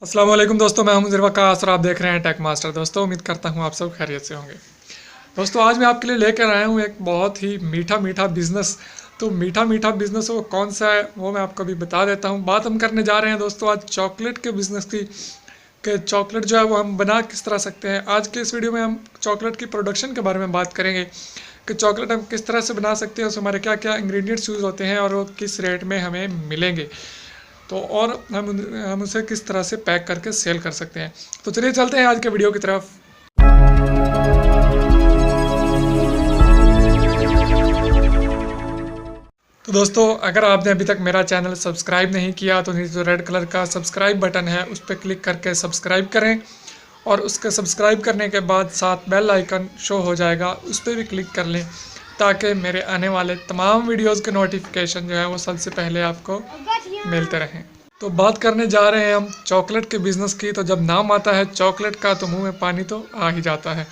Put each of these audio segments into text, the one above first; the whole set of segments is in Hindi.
अस्सलाम वालेकुम दोस्तों, मैं हूं मुज़र वक्कास और आप देख रहे हैं टेक मास्टर। दोस्तों उम्मीद करता हूं आप सब खैरियत से होंगे। दोस्तों आज मैं आपके लिए लेकर आया हूं एक बहुत ही मीठा मीठा बिजनेस। तो मीठा मीठा बिजनेस वो कौन सा है वो मैं आपको अभी बता देता हूं। बात हम करने जा रहे हैं दोस्तों आज चॉकलेट के बिजनेस की, कि चॉकलेट जो है वो हम बना किस तरह सकते हैं। आज के इस वीडियो में हम चॉकलेट की प्रोडक्शन के बारे में बात करेंगे कि चॉकलेट हम किस तरह से बना सकते हैं, उसमें हमारे क्या क्या इंग्रेडिएंट्स यूज़ होते हैं और वो किस रेट में हमें मिलेंगे। तो और हम उसे किस तरह से पैक करके सेल कर सकते हैं। तो चलिए चलते हैं आज के वीडियो की तरफ। तो दोस्तों अगर आपने अभी तक मेरा चैनल सब्सक्राइब नहीं किया तो नीचे जो रेड कलर का सब्सक्राइब बटन है उस पर क्लिक करके सब्सक्राइब करें और उसके सब्सक्राइब करने के बाद साथ बेल आइकन शो हो जाएगा, उस पर भी क्लिक कर लें ताकि मेरे आने वाले तमाम वीडियोज़ के नोटिफिकेशन जो है वो सबसे पहले आपको मिलते रहें। तो बात करने जा रहे हैं हम चॉकलेट के बिज़नेस की। तो जब नाम आता है चॉकलेट का तो मुंह में पानी तो आ ही जाता है।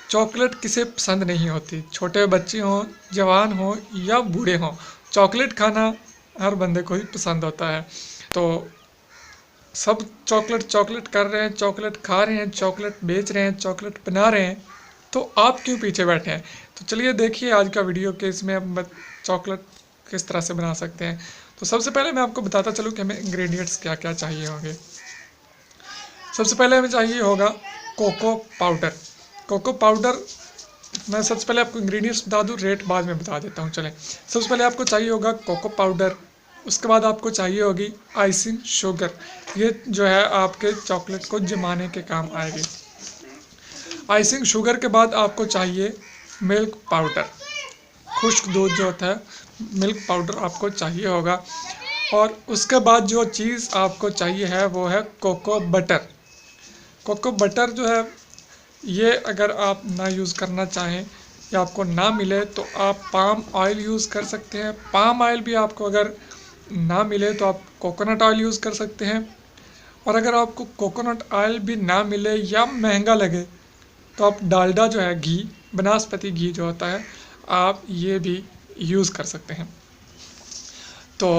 चॉकलेट किसे पसंद नहीं होती, छोटे बच्चे हों, जवान हों या बूढ़े हों, चॉकलेट खाना हर बंदे को ही पसंद होता है। तो सब चॉकलेट चॉकलेट कर रहे हैं, चॉकलेट खा रहे हैं, चॉकलेट बेच रहे हैं, चॉकलेट बना रहे हैं, तो आप क्यों पीछे बैठे हैं। तो चलिए देखिए आज का वीडियो कि इसमें हम चॉकलेट किस तरह से बना सकते हैं। तो सबसे पहले मैं आपको बताता चलूँ कि हमें इंग्रेडिएंट्स क्या क्या चाहिए होंगे। सबसे पहले हमें चाहिए होगा कोको पाउडर। कोको पाउडर मैं सबसे पहले आपको इंग्रेडिएंट्स बता दूं, रेट बाद में बता देता हूं। चलें, सबसे पहले आपको चाहिए होगा कोको पाउडर। उसके बाद आपको चाहिए होगी आइसिंग शुगर, ये जो है आपके चॉकलेट को जमाने के काम आएगी। आइसिंग शुगर के बाद आपको चाहिए मिल्क पाउडर, खुश्क दूध जो होता है, मिल्क पाउडर आपको चाहिए होगा। और उसके बाद जो चीज़ आपको चाहिए है वो है कोको बटर। कोको बटर जो है ये अगर आप ना यूज़ करना चाहें या आपको ना मिले तो आप पाम ऑयल यूज़ कर सकते हैं। पाम ऑयल भी आपको अगर ना मिले तो आप कोकोनट ऑयल यूज़ कर सकते हैं। और अगर आपको कोकोनट ऑयल भी ना मिले या महंगा लगे तो आप डालडा जो है, घी, वनस्पति घी जो होता है, आप ये भी यूज़ कर सकते हैं। तो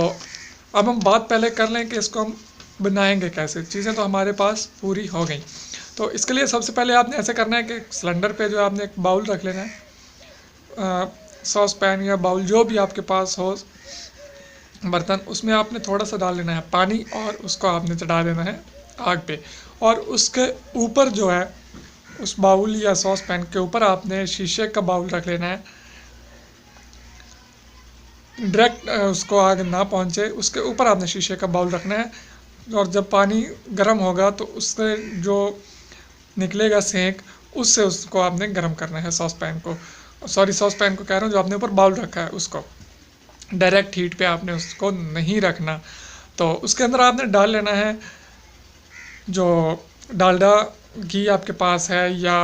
अब हम बात पहले कर लें कि इसको हम बनाएंगे कैसे। चीज़ें तो हमारे पास पूरी हो गई। तो इसके लिए सबसे पहले आपने ऐसे करना है कि सिलेंडर पे जो आपने एक बाउल रख लेना है, सॉस पैन या बाउल जो भी आपके पास हो बर्तन, उसमें आपने थोड़ा सा डाल लेना है पानी और उसको आपने चढ़ा देना है आग पे। और उसके ऊपर जो है उस बाउल या सॉस पैन के ऊपर आपने शीशे का बाउल रख लेना है, डायरेक्ट उसको आग ना पहुंचे उसके ऊपर आपने शीशे का बाउल रखना है। और जब पानी गर्म होगा तो उससे जो निकलेगा सेंक, उससे उसको आपने गर्म करना है सॉस पैन को, सॉरी सॉस पैन को कह रहा हूँ, जो आपने ऊपर बाउल रखा है उसको डायरेक्ट हीट पे आपने उसको नहीं रखना। तो उसके अंदर आपने डाल लेना है जो डालडा घी आपके पास है या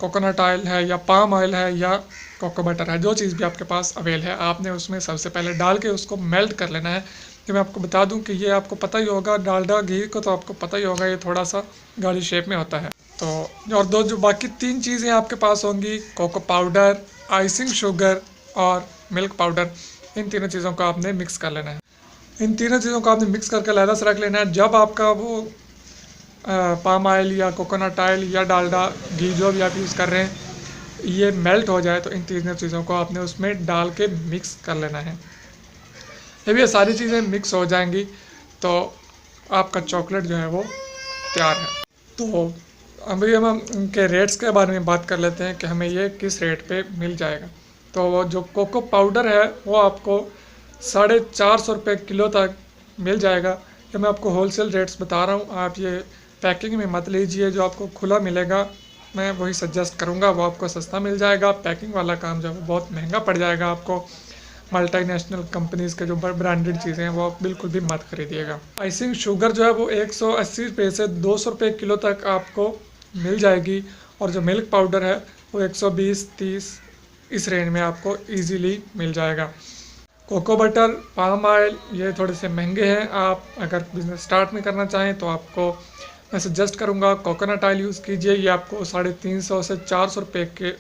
कोकोनट ऑयल है या पाम ऑयल है या कोको बटर है, जो चीज़ भी आपके पास अवेल है, आपने उसमें सबसे पहले डाल के उसको मेल्ट कर लेना है। कि मैं आपको बता दूं कि ये आपको पता ही होगा, डालडा घी को तो आपको पता ही होगा, ये थोड़ा सा गाढ़ी शेप में होता है। तो और दो जो बाकी तीन चीज़ें आपके पास होंगी, कोको पाउडर, आइसिंग शुगर और मिल्क पाउडर, इन तीनों चीज़ों को आपने मिक्स कर लेना है। इन तीनों चीज़ों को आपने मिक्स करके अलग से रख लेना है। जब आपका वो पाम ऑयल या कोकोनट ऑयल या डालडा घी जो भी आप यूज़ कर रहे हैं ये मेल्ट हो जाए तो इन तीनों चीज़ों को आपने उसमें डाल के मिक्स कर लेना है। जब ये सारी चीज़ें मिक्स हो जाएंगी तो आपका चॉकलेट जो है वो तैयार है। तो अभी हम उनके रेट्स के बारे में बात कर लेते हैं कि हमें ये किस रेट पे मिल जाएगा। तो वो जो कोको पाउडर है वो आपको 450 रुपये किलो तक मिल जाएगा। ये मैं आपको होलसेल रेट्स बता रहा हूँ, आप ये पैकिंग में मत लीजिए। जो आपको खुला मिलेगा मैं वही सजेस्ट करूँगा, वो आपको सस्ता मिल जाएगा। पैकिंग वाला काम जो है वो बहुत महंगा पड़ जाएगा आपको। मल्टीनेशनल कंपनीज़ के जो ब्रांडेड चीज़ें हैं वो आप बिल्कुल भी मत खरीदिएगा। आइसिंग शुगर जो है वो 180 रुपये से 200 रुपये किलो तक आपको मिल जाएगी। और जो मिल्क पाउडर है वो 120-30 इस रेंज में आपको ईजीली मिल जाएगा। कोको बटर, पाम ऑयल ये थोड़े से महंगे हैं। आप अगर बिज़नेस स्टार्ट में करना चाहें तो आपको मैं सजेस्ट करूंगा कोकोनट ऑयल यूज़ कीजिए। ये आपको 350 से 400 रुपये के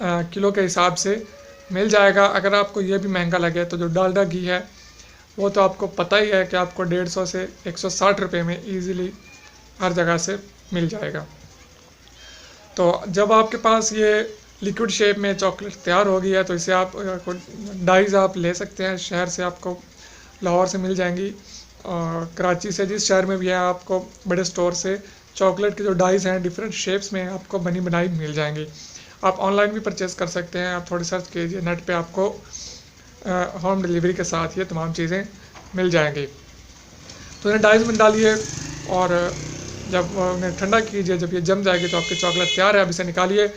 किलो के हिसाब से मिल जाएगा। अगर आपको ये भी महंगा लगे तो जो डालडा घी है वो तो आपको पता ही है कि आपको 150 से 160 रुपये में ईज़िली हर जगह से मिल जाएगा। तो जब आपके पास ये लिक्विड शेप में चॉकलेट तैयार हो गई है तो इसे आप डाइज़ आप ले सकते हैं। शहर से आपको लाहौर से मिल जाएंगी, और कराची से जिस शहर में भी है आपको बड़े स्टोर से चॉकलेट के जो डाइज़ हैं डिफरेंट शेप्स में आपको बनी बनाई मिल जाएंगी। आप ऑनलाइन भी परचेस कर सकते हैं। आप थोड़ी सर्च कीजिए नेट पे, आपको होम डिलीवरी के साथ ये तमाम चीज़ें मिल जाएंगी। तो इन्हें डाइस में डालिए और जब उन्हें ठंडा कीजिए। जब ये जम जाएगी तो आपकी चॉकलेट तैयार है। अब इसे निकालिए।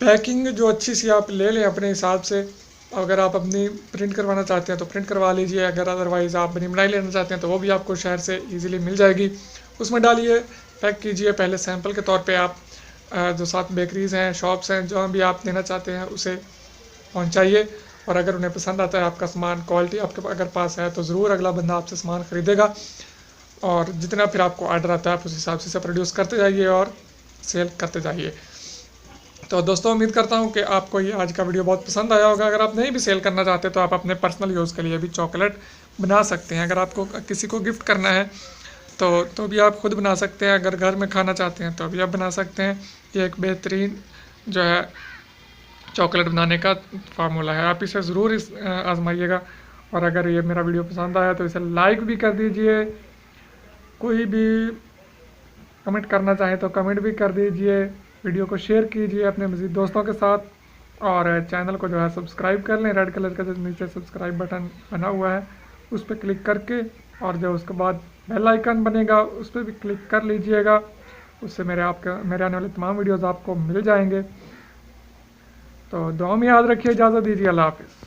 पैकिंग जो अच्छी सी आप ले लें अपने हिसाब से। अगर आप अपनी प्रिंट करवाना चाहते हैं तो प्रिंट करवा लीजिए, अगर अदरवाइज़ आप बनी बनाई लेना चाहते हैं तो वो भी आपको शहर से इजीली मिल जाएगी। उसमें डालिए, पैक कीजिए। पहले सैंपल के तौर पे आप जो साथ बेकरीज़ हैं, शॉप्स हैं, जो भी आप देना चाहते हैं उसे पहुंचाइए। और अगर उन्हें पसंद आता है आपका सामान, क्वालिटी आपके अगर पास है, तो ज़रूर अगला बंदा आपसे सामान ख़रीदेगा। और जितना फिर आपको ऑर्डर आता है आप उस हिसाब से प्रोड्यूस करते जाइए और सेल करते जाइए। तो दोस्तों, उम्मीद करता हूँ कि आपको ये आज का वीडियो बहुत पसंद आया होगा। अगर आप नहीं भी सेल करना चाहते तो आप अपने पर्सनल यूज़ के लिए भी चॉकलेट बना सकते हैं। अगर आपको किसी को गिफ्ट करना है तो भी आप खुद बना सकते हैं। अगर घर में खाना चाहते हैं तो भी आप बना सकते हैं। ये एक बेहतरीन जो है चॉकलेट बनाने का फार्मूला है। आप इसे ज़रूर आजमाइएगा। और अगर ये मेरा वीडियो पसंद आया तो इसे लाइक भी कर दीजिए। कोई भी कमेंट करना चाहें तो कमेंट भी कर दीजिए। वीडियो को शेयर कीजिए अपने मज़ीद दोस्तों के साथ। और चैनल को जो है सब्सक्राइब कर लें। रेड कलर का जो नीचे सब्सक्राइब बटन बना हुआ है उस पर क्लिक करके, और जो उसके बाद बेल आइकन बनेगा उस पर भी क्लिक कर लीजिएगा। उससे मेरे आने वाले तमाम वीडियोज़ आपको मिल जाएंगे। तो दुआ में याद रखिए। इजाज़त दीजिए। अल्लाह हाफ़िज़।